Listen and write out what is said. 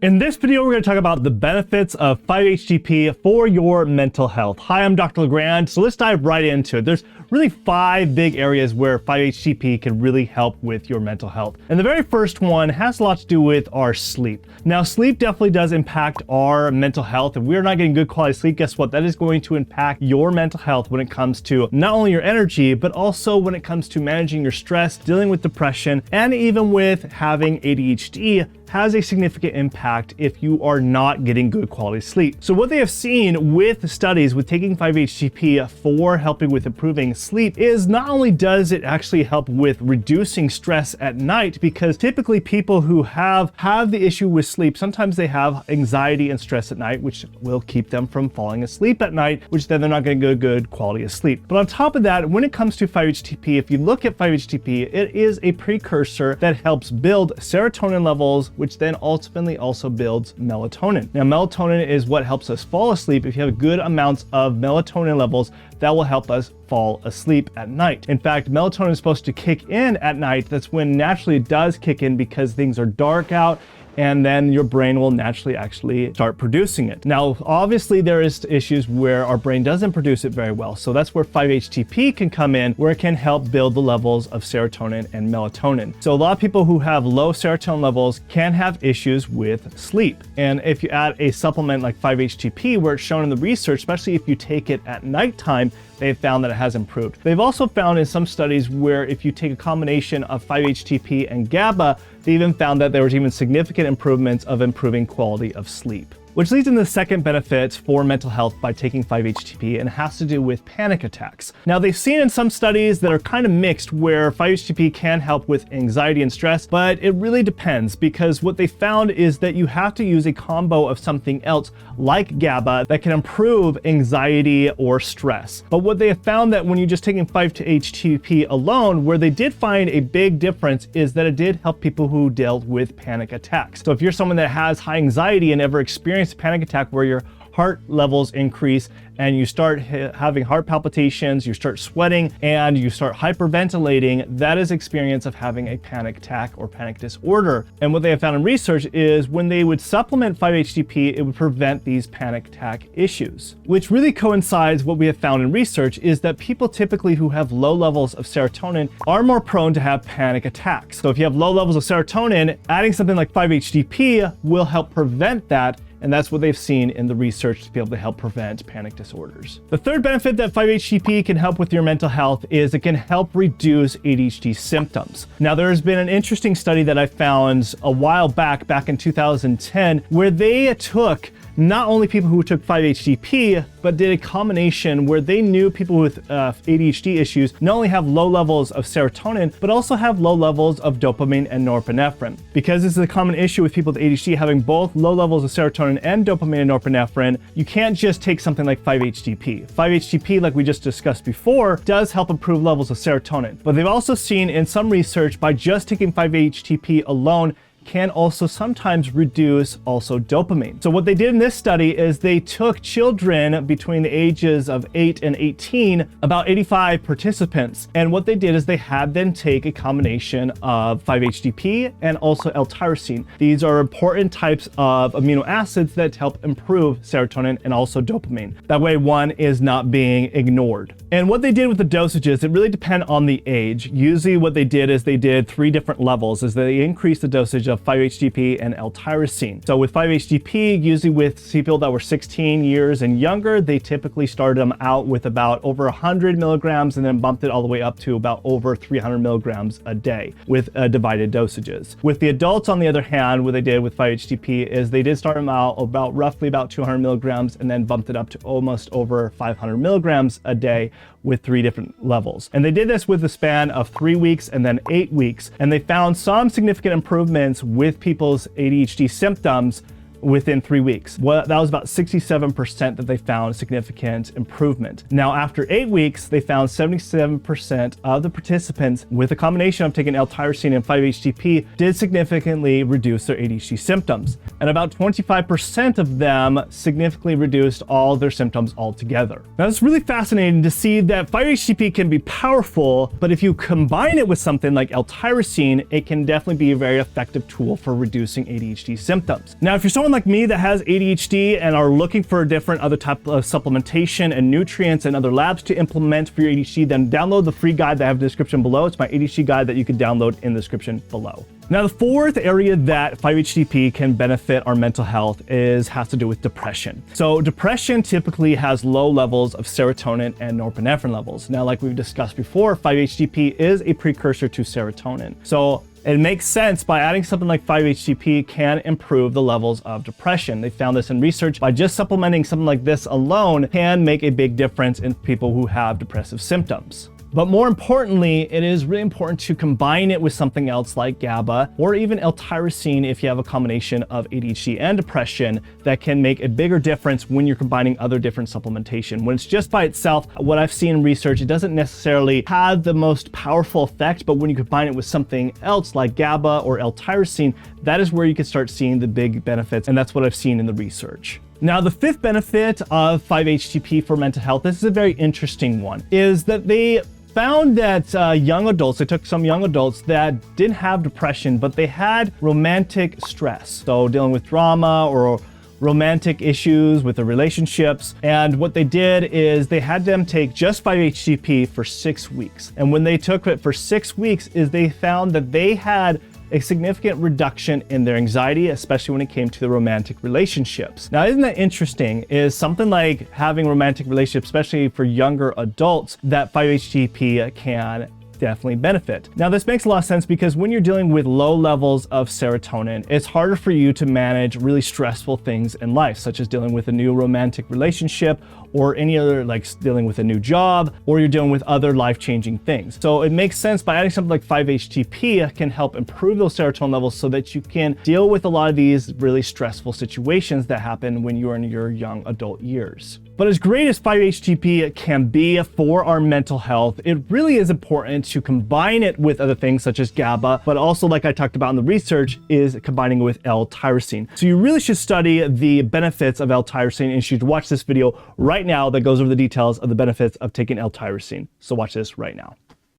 In this video, we're going to talk about the benefits of 5-HTP for your mental health. Hi, I'm Dr. LeGrand, so let's dive right into it. There's really 5 big areas where 5-HTP can really help with your mental health. And the very first one has a lot to do with our sleep. Now, sleep definitely does impact our mental health. If we're not getting good quality sleep, guess what? That is going to impact your mental health when it comes to not only your energy, but also when it comes to managing your stress, dealing with depression, and even with having ADHD has a significant impact if you are not getting good quality sleep. So what they have seen with studies with taking 5-HTP for helping with improving sleep is not only does it actually help with reducing stress at night, because typically people who have the issue with sleep, sometimes they have anxiety and stress at night, which will keep them from falling asleep at night, which then they're not going to get good quality of sleep. But on top of that, when it comes to 5-HTP, if you look at 5-HTP, it is a precursor that helps build serotonin levels, which then ultimately also builds melatonin. Now, melatonin is what helps us fall asleep. If you have good amounts of melatonin levels, that will help us fall asleep at night. In fact, melatonin is supposed to kick in at night. That's when naturally it does kick in because things are dark out, and then your brain will naturally actually start producing it. Now, obviously there is issues where our brain doesn't produce it very well. So that's where 5-HTP can come in, where it can help build the levels of serotonin and melatonin. So a lot of people who have low serotonin levels can have issues with sleep. And if you add a supplement like 5-HTP, where it's shown in the research, especially if you take it at nighttime, they've found that it has improved. They've also found in some studies where if you take a combination of 5-HTP and GABA, they even found that there was even significant improvements of improving quality of sleep. Which leads into the second benefit for mental health by taking 5-HTP, and it has to do with panic attacks. Now, they've seen in some studies that are kind of mixed where 5-HTP can help with anxiety and stress, but it really depends, because what they found is that you have to use a combo of something else like GABA that can improve anxiety or stress. But what they have found that when you're just taking 5-HTP alone, where they did find a big difference is that it did help people who dealt with panic attacks. So if you're someone that has high anxiety and ever experienced a panic attack where your heart levels increase and you start having heart palpitations, you start sweating, and you start hyperventilating, that is experience of having a panic attack or panic disorder. And what they have found in research is when they would supplement 5-HTP, it would prevent these panic attack issues, which really coincides what we have found in research is that people typically who have low levels of serotonin are more prone to have panic attacks. So if you have low levels of serotonin, adding something like 5-HTP will help prevent that. And that's what they've seen in the research to be able to help prevent panic disorders. The third benefit that 5-HTP can help with your mental health is it can help reduce ADHD symptoms. Now, there's been an interesting study that I found a while back in 2010, where they took not only people who took 5-HTP, but did a combination where they knew people with ADHD issues not only have low levels of serotonin, but also have low levels of dopamine and norepinephrine. Because this is a common issue with people with ADHD having both low levels of serotonin and dopamine and norepinephrine, you can't just take something like 5-HTP. 5-HTP, like we just discussed before, does help improve levels of serotonin. But they've also seen in some research by just taking 5-HTP alone can also sometimes reduce also dopamine. So what they did in this study is they took children between the ages of 8 and 18, about 85 participants. And what they did is they had them take a combination of 5-HTP and also L-tyrosine. These are important types of amino acids that help improve serotonin and also dopamine. That way one is not being ignored. And what they did with the dosages, it really depends on the age. Usually what they did is they did 3 different levels, is they increased the dosage of 5-HTP and L-tyrosine. So with 5-HTP, usually with people that were 16 years and younger, they typically started them out with about over 100 milligrams and then bumped it all the way up to about over 300 milligrams a day with divided dosages. With the adults, on the other hand, what they did with 5-HTP is they did start them out about roughly about 200 milligrams and then bumped it up to almost over 500 milligrams a day with 3 different levels. And they did this with a span of 3 weeks and then 8 weeks. And they found some significant improvements with people's ADHD symptoms within 3 weeks. Well, that was about 67% that they found significant improvement. Now, after 8 weeks, they found 77% of the participants with a combination of taking L-tyrosine and 5-HTP did significantly reduce their ADHD symptoms. And about 25% of them significantly reduced all their symptoms altogether. Now, it's really fascinating to see that 5-HTP can be powerful, but if you combine it with something like L-tyrosine, it can definitely be a very effective tool for reducing ADHD symptoms. Now, if you're someone like me that has ADHD and are looking for a different other type of supplementation and nutrients and other labs to implement for your ADHD, then download the free guide that I have in the description below. It's my ADHD guide that you can download in the description below. Now, the fourth area that 5-HTP can benefit our mental health has to do with depression. So depression typically has low levels of serotonin and norepinephrine levels. Now, like we've discussed before, 5-HTP is a precursor to serotonin. So it makes sense by adding something like 5-HTP can improve the levels of depression. They found this in research by just supplementing something like this alone can make a big difference in people who have depressive symptoms. But more importantly, it is really important to combine it with something else like GABA or even L-tyrosine if you have a combination of ADHD and depression that can make a bigger difference when you're combining other different supplementation. When it's just by itself, what I've seen in research, it doesn't necessarily have the most powerful effect, but when you combine it with something else like GABA or L-tyrosine, that is where you can start seeing the big benefits, and that's what I've seen in the research. Now, the fifth benefit of 5-HTP for mental health, this is a very interesting one, is that they found that young adults, they took some young adults that didn't have depression, but they had romantic stress. So dealing with drama or romantic issues with the relationships. And what they did is they had them take just 5-HTP for 6 weeks. And when they took it for 6 weeks is they found that they had a significant reduction in their anxiety, especially when it came to the romantic relationships. Now, isn't that interesting? Is something like having romantic relationships, especially for younger adults, that 5-HTP can definitely benefit. Now, this makes a lot of sense because when you're dealing with low levels of serotonin, it's harder for you to manage really stressful things in life, such as dealing with a new romantic relationship or any other, like dealing with a new job, or you're dealing with other life-changing things. So it makes sense by adding something like 5-HTP can help improve those serotonin levels so that you can deal with a lot of these really stressful situations that happen when you're in your young adult years. But as great as 5-HTP can be for our mental health, it really is important to combine it with other things such as GABA, but also, like I talked about in the research, is combining it with L-tyrosine. So you really should study the benefits of L-tyrosine, and you should watch this video right now that goes over the details of the benefits of taking L-tyrosine. So watch this right now.